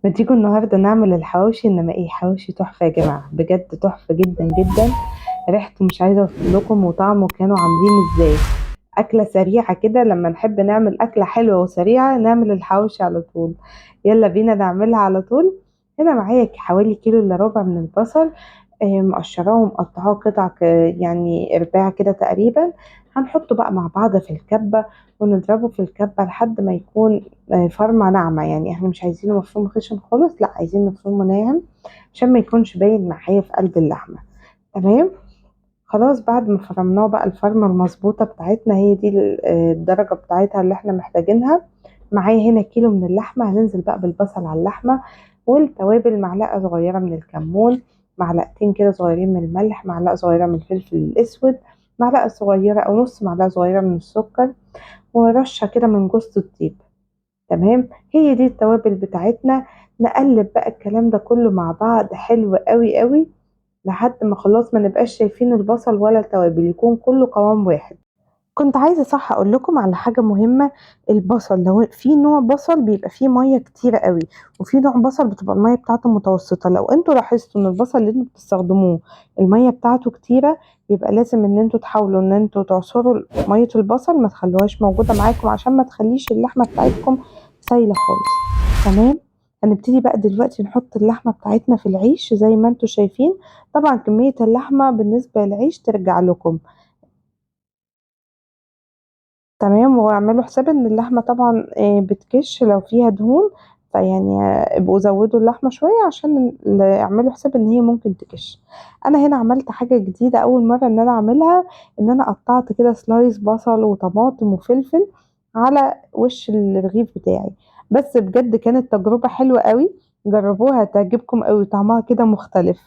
ما تيجوا النهارده نعمل الحواوشي، انما ايه حواوشي تحفه يا جماعه، بجد تحفه جدا جدا. ريحته مش عايزه اوصف لكم، وطعمه كانوا عاملين ازاي. اكله سريعه كده، لما نحب نعمل اكله حلوه وسريعه نعمل الحواوشي على طول. يلا بينا نعملها على طول. هنا معايا حوالي كيلو الا ربع من البصل، مقشراه ومقطعاه قطع يعني ارباع كده تقريبا. هنحطه بقى مع بعض في الكبه، ونضربه في الكبه لحد ما يكون فرمه ناعمه. يعني احنا مش عايزينه مفروم خشن خالص، لا عايزين مفرومه ناعم عشان ما يكونش باين معايا في قلب اللحمه. تمام. خلاص بعد ما فرمناه بقى الفرمة المظبوطة بتاعتنا، هي دي الدرجة بتاعتها اللي احنا محتاجينها. معايا هنا كيلو من اللحمة، هننزل بقى بالبصل على اللحمة والتوابل. معلقة صغيرة من الكمون، معلقتين كده صغيرين من الملح، معلقة صغيرة من الفلفل الأسود، معلقة صغيرة أو نص معلقة صغيرة من السكر، ورشة كده من جوز الطيب. تمام، هي دي التوابل بتاعتنا. نقلب بقى الكلام ده كله مع بعض حلو قوي قوي لحد ما خلاص ما نبقاش شايفين البصل ولا التوابل، يكون كله قوام واحد. كنت عايزة صح اقول لكم على حاجة مهمة. البصل لو في نوع بصل بيبقى فيه مية كتيرة قوي، وفي نوع بصل بتبقى المية بتاعته متوسطة. لو انتوا لاحظتوا ان البصل اللي انتوا بتستخدموه المية بتاعته كتيرة، يبقى لازم ان انتوا تحاولوا ان انتوا تعصروا مية البصل، ما تخلوهاش موجودة معاكم عشان ما تخليش اللحمة بتاعتكم سايلة خالص. تمام. هنبتدي بقى دلوقتي نحط اللحمة بتاعتنا في العيش زي ما انتوا شايفين. طبعا كمية اللحمة بالنسبة للعيش ترجع لكم. تمام، واعملوا حساب ان اللحمة طبعا بتكش لو فيها دهون. فيعني ابقوا زودوا اللحمة شوية عشان اعملوا حساب ان هي ممكن تكش. انا هنا عملت حاجة جديدة اول مرة ان انا اعملها، ان انا قطعت كده سلايس بصل وطماطم وفلفل على وش الرغيف بتاعي. بس بجد كانت تجربة حلوة قوي، جربوها تعجبكم قوي، طعمها كده مختلف.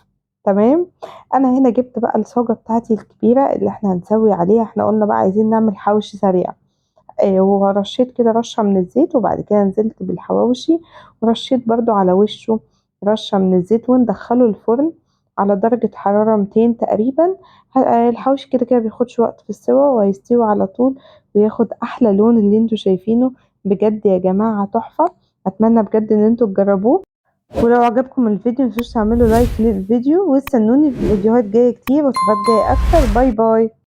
تمام. انا هنا جبت بقى الصاجة بتاعتي الكبيرة اللي احنا هنسوي عليها. احنا قلنا بقى عايزين نعمل حوشي سريع. ورشيت كده رشة من الزيت، وبعد كده نزلت بالحواوشي ورشيت برضو على وشه رشة من الزيت، وندخله الفرن على درجة حرارة 200 تقريبا. الحواوشي كده كده بياخدش وقت في السوا، وهيستوي على طول وياخد احلى لون اللي انتوا شايفينه. بجد يا جماعة تحفة. اتمنى بجد ان انتوا تجربوه. ولو عجبكم الفيديو متنسوش تعملوا لايك للفيديو، واستنوني في فيديوهات جاية كتير وصفات جاية اكتر. باي باي.